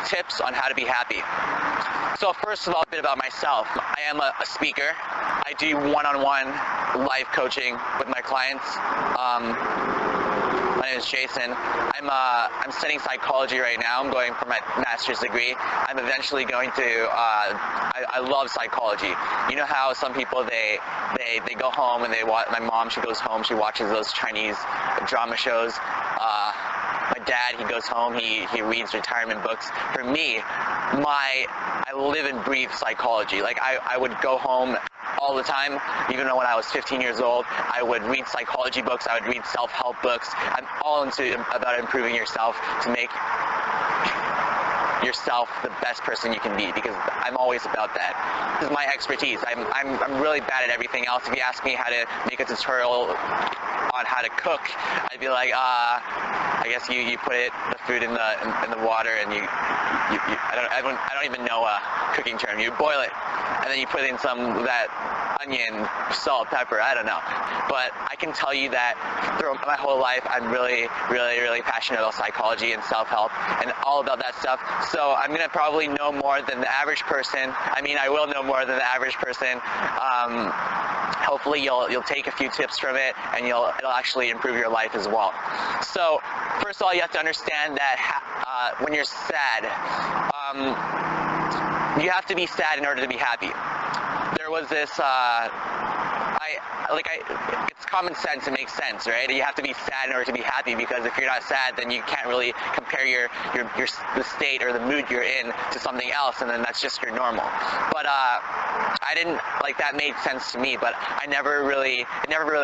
tips on how to be happy. So first of all, a bit about myself. I am a speaker. I do one-on-one life coaching with my clients. My name is Jason. I'm studying psychology right now. I'm going for my master's degree. I'm eventually going to, I love psychology. You know how some people, they go home and they watch, my mom, she goes home, she watches those Chinese drama shows. My dad, he goes home, he reads retirement books. For me, I live and breathe psychology. Like I would go home all the time, even when I was 15 years old. I would read psychology books, I would read self-help books. I'm all into about improving yourself to make yourself the best person you can be, because I'm always about that. This is my expertise. I'm really bad at everything else. If you ask me how to make a tutorial on how to cook, I'd be like, I guess you put the food in the water and I don't even know a cooking term. You boil it and then you put in that onion, salt, pepper, I don't know. But I can tell you that throughout my whole life, I'm really, really, really passionate about psychology and self-help and all about that stuff. So I'm gonna probably know more than the average person. I mean, I will know more than the average person. Hopefully you'll take a few tips from it and it'll actually improve your life as well. So first of all, you have to understand that when you're sad, you have to be sad in order to be happy. There was this, it's common sense, it makes sense, right? You have to be sad in order to be happy, because if you're not sad, then you can't really compare the state or the mood you're in to something else, and then that's just your normal. But I didn't, that made sense to me, but it never really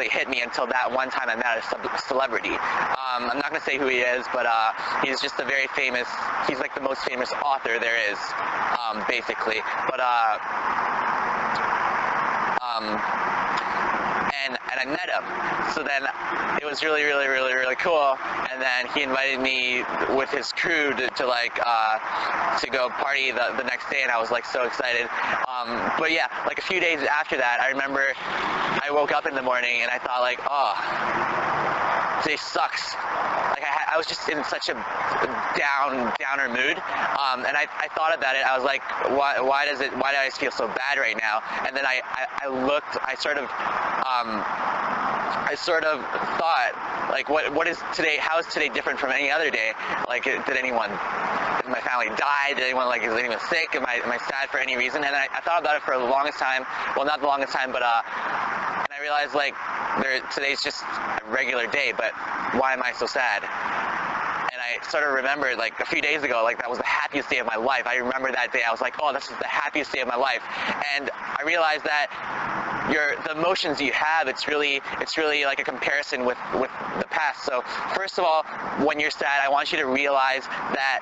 hit me until that one time I met a celebrity. I'm not gonna say who he is, but he's just he's like the most famous author there is, basically. But and I met him. So then it was really, really, really, really cool. And then he invited me with his crew to go party the next day, and I was so excited. But yeah, a few days after that, I remember I woke up in the morning and I thought oh, today sucks. I was just in such a downer mood, and I thought about it. I was like, why do I feel so bad right now? And then I looked. I sort of thought, what is today? How is today different from any other day? Did anyone in my family die? Did anyone is anyone sick? Am I sad for any reason? And I thought about it for the longest time. Well, not the longest time, but and I realized today's just a regular day, but why am I so sad? And I sort of remembered a few days ago, that was the happiest day of my life. I remember that day. I was like, oh, this is the happiest day of my life. And I realized that the emotions you have, it's really like a comparison with the past. So first of all, when you're sad, I want you to realize that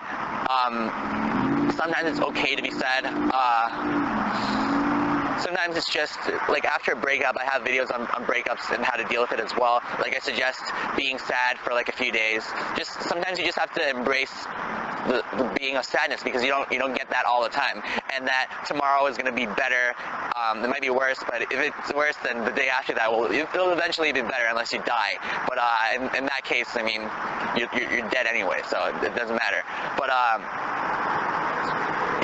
sometimes it's okay to be sad. Sometimes it's just after a breakup, I have videos on breakups and how to deal with it as well. I suggest being sad for a few days. Sometimes you just have to embrace the being of sadness, because you don't get that all the time, and that tomorrow is going to be better. It might be worse, but if it's worse, then the day after that it'll eventually be better, unless you die. But in that case, I mean, you're dead anyway, so it doesn't matter. But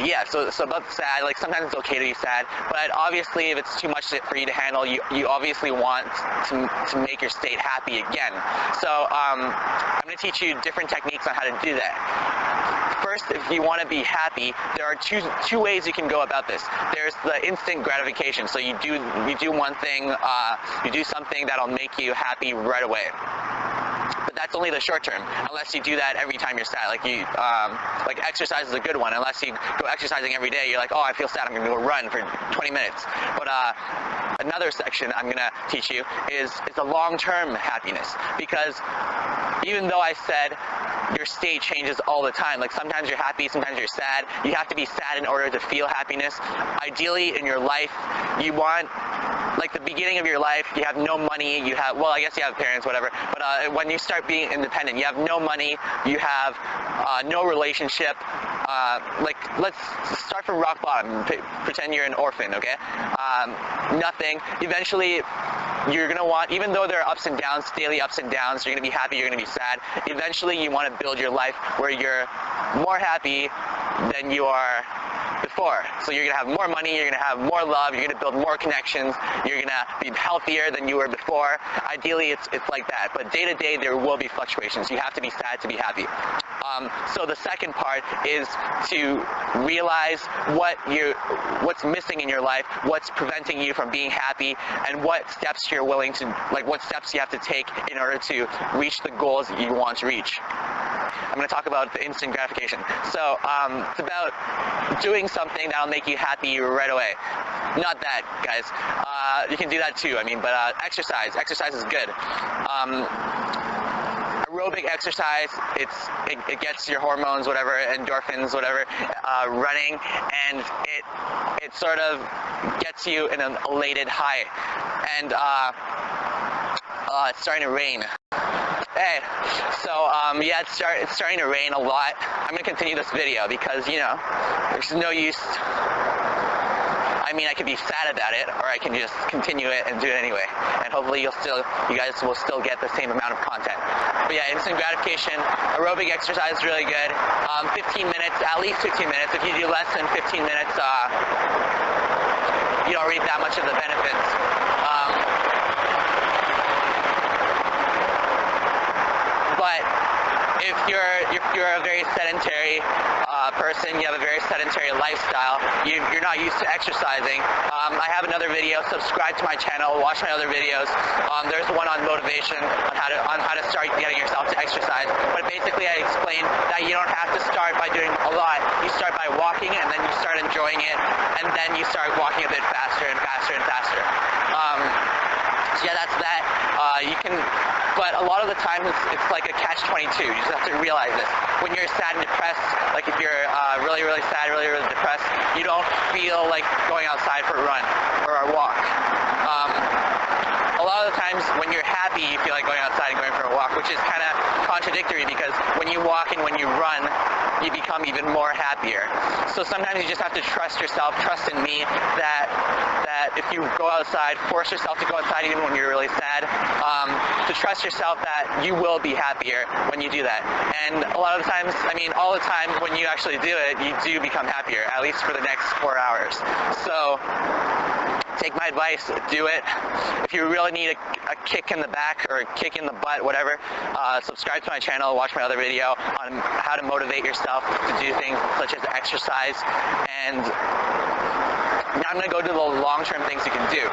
yeah, so about sad, sometimes it's okay to be sad, but obviously if it's too much for you to handle, you obviously want to make your state happy again. So I'm going to teach you different techniques on how to do that. First, if you want to be happy, there are two ways you can go about this. There's the instant gratification. So you do one thing, you do something that'll make you happy right away. But that's only the short term, unless you do that every time you're sad. Exercise is a good one. Unless you go exercising every day, you're like, oh, I feel sad, I'm going to go run for 20 minutes. But another section I'm going to teach you is the long-term happiness. Because even though I said your state changes all the time, sometimes you're happy, sometimes you're sad, you have to be sad in order to feel happiness. Ideally, in your life, you want, the beginning of your life, you have no money, I guess you have parents, whatever, but when you start being independent, you have no money, you have no relationship, let's start from rock bottom, pretend you're an orphan, okay? Nothing. Eventually, you're going to want, even though there are ups and downs, daily ups and downs, you're going to be happy, you're going to be sad, eventually you want to build your life where you're more happy, than you are before. So you're going to have more money, you're going to have more love, you're going to build more connections, you're going to be healthier than you were before. Ideally, it's like that. But day to day, there will be fluctuations. You have to be sad to be happy. So the second part is to realize what's missing in your life, what's preventing you from being happy, and what steps you're willing to, what steps you have to take in order to reach the goals that you want to reach. I'm going to talk about the instant gratification. So it's about doing something that'll make you happy right away. Not that, guys. You can do that too. But exercise. Exercise is good. Aerobic exercise, it gets your hormones, whatever, endorphins, whatever, running, and it sort of gets you in an elated high. And it's starting to rain. Hey, so yeah, it's starting to rain a lot. I'm gonna continue this video because there's no use. I could be sad about it, or I can just continue it and do it anyway. And hopefully you guys will still get the same amount of content. But yeah, instant gratification, aerobic exercise is really good. 15 minutes, at least 15 minutes. If you do less than 15 minutes, you don't reap that much of the benefits. But if you're a very sedentary person, you have a very sedentary lifestyle, you're not used to exercising, I have another video. Subscribe to my channel, watch my other videos. There's one on motivation, on how to start getting yourself to exercise. But basically I explain that you don't have to start by doing a lot. You start by walking, and then you start enjoying it, and then you start walking a bit faster and faster and faster. So yeah, that's that. But a lot of the times it's like a catch-22. You just have to realize this. When you're sad and depressed, like if you're really, really sad, really, really depressed, you don't feel like going outside for a run or a walk. A lot of the times when you're happy, you feel like going outside and going for a walk, which is kind of contradictory because when you walk and when you run, you become even more happier. So sometimes you just have to trust yourself, trust in me, that if you go outside, force yourself to go outside even when you're really sad, to trust yourself that you will be happier when you do that. And a lot of times, all the time when you actually do it, you do become happier, at least for the next 4 hours. So take my advice, do it. If you really need a kick in the back or a kick in the butt, whatever, subscribe to my channel, watch my other video on how to motivate yourself to do things such as exercise. And now I'm going to go to the long-term things you can do.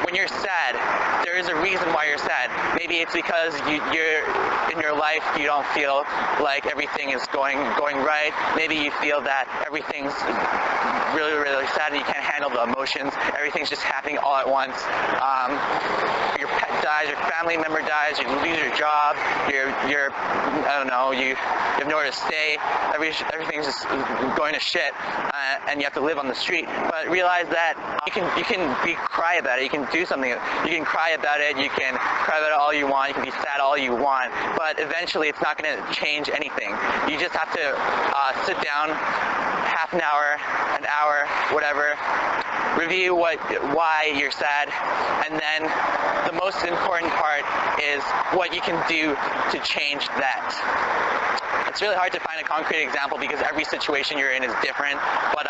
When you're sad, there is a reason why you're sad. Maybe it's because you're in your life, you don't feel like everything is going right. Maybe you feel that everything's really, really sad and you can't handle the emotions. Everything's just happening all at once. Your pet dies, your family member dies, you lose your job, I don't know, you have nowhere to stay. Everything's just going to shit, and you have to live on the street. But realize that you can cry about it. You can do something. You can cry about it. You can cry about it all you want. You can be sad all you want. But eventually, it's not going to change anything. You just have to sit down, half an hour, whatever. Review why you're sad, and then the most important part is what you can do to change that. It's really hard to find a concrete example because every situation you're in is different, but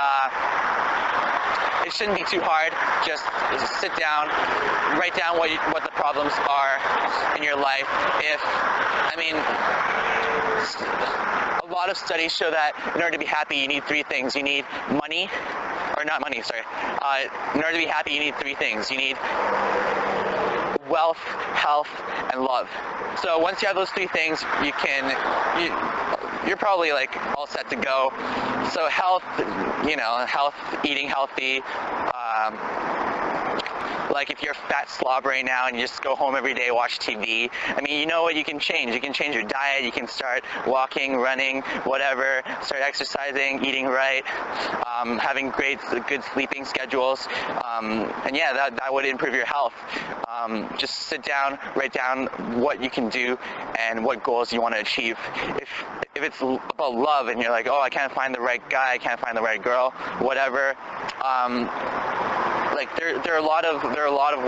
it shouldn't be too hard. Just sit down, write down what the problems are in your life. A lot of studies show that in order to be happy, you need 3 things. You need money, or not money, sorry. In order to be happy, you need 3 things. You need wealth, health, and love. So once you have those 3 things, you're probably like all set to go. So health, health, eating healthy. Like if you're a fat slob right now and you just go home every day, watch TV, you know what you can change. You can change your diet, you can start walking, running, whatever, start exercising, eating right, having good sleeping schedules, and yeah, that would improve your health. Just sit down, write down what you can do and what goals you want to achieve. If it's about love and you're like, oh, I can't find the right guy, I can't find the right girl, whatever, like there are a lot of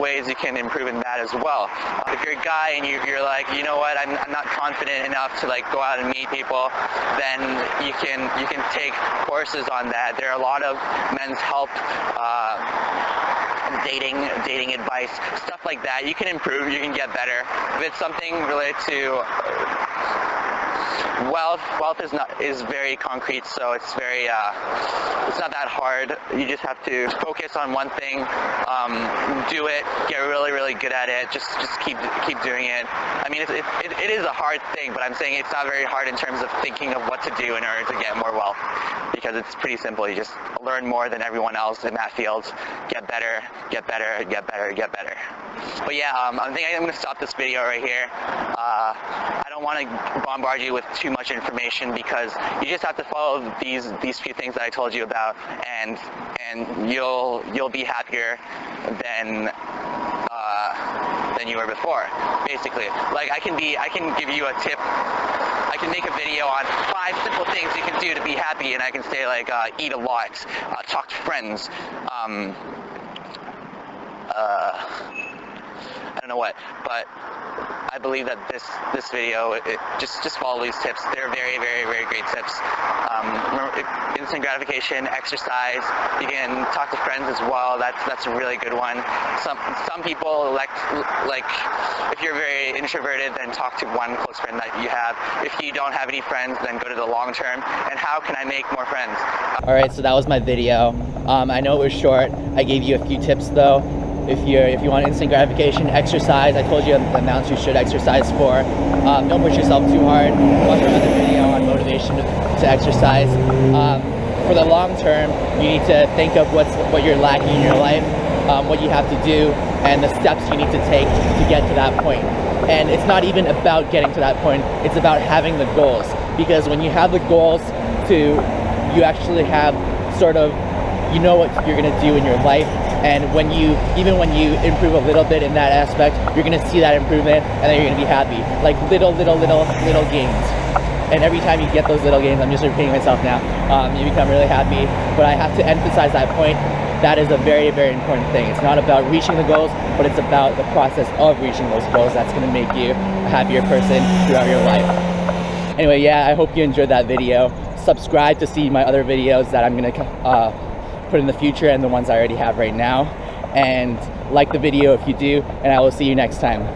ways you can improve in that as well. If you're a guy and you're like, you know what, I'm not confident enough to like go out and meet people, then you can take courses on that. There are a lot of men's help, dating advice, stuff like that. You can improve, you can get better. If it's something related to wealth is very concrete, so it's very it's not that hard. You just have to focus on one thing, do it, get really good at it. Just keep doing it. I mean, it is a hard thing, but I'm saying it's not very hard in terms of thinking of what to do in order to get more wealth, because it's pretty simple. You just learn more than everyone else in that field, get better. But yeah, I think I'm going to stop this video right here. I don't want to bombard you with too much information, because you just have to follow these few things that I told you about, and you'll be happier than you were before. Basically, like I can give you a tip. I can make a video on 5 simple things you can do to be happy, and I can say like eat a lot, talk to friends, I don't know what, but I believe that this video, just follow these tips. They're very great tips. Remember, instant gratification, exercise. You can talk to friends as well. That's a really good one. Some people like if you're very introverted, then talk to one close friend that you have. If you don't have any friends, then go to the long term. And how can I make more friends? All right, so that was my video. I know it was short. I gave you a few tips though. If you want instant gratification, exercise. I told you the amounts you should exercise for. Don't push yourself too hard. Watch another video on motivation to exercise. For the long term, you need to think of what you're lacking in your life, what you have to do, and the steps you need to take to get to that point. And it's not even about getting to that point. It's about having the goals. Because when you have the goals, you actually have sort of, you know what you're gonna do in your life. And even when you improve a little bit in that aspect, you're gonna see that improvement, and then you're gonna be happy. Like little gains. And every time you get those little gains, I'm just repeating myself now, you become really happy. But I have to emphasize that point. That is a very important thing. It's not about reaching the goals, but it's about the process of reaching those goals. That's gonna make you a happier person throughout your life. Anyway, yeah, I hope you enjoyed that video. Subscribe to see my other videos that I'm gonna put in the future, and the ones I already have right now. And like the video if you do, and I will see you next time.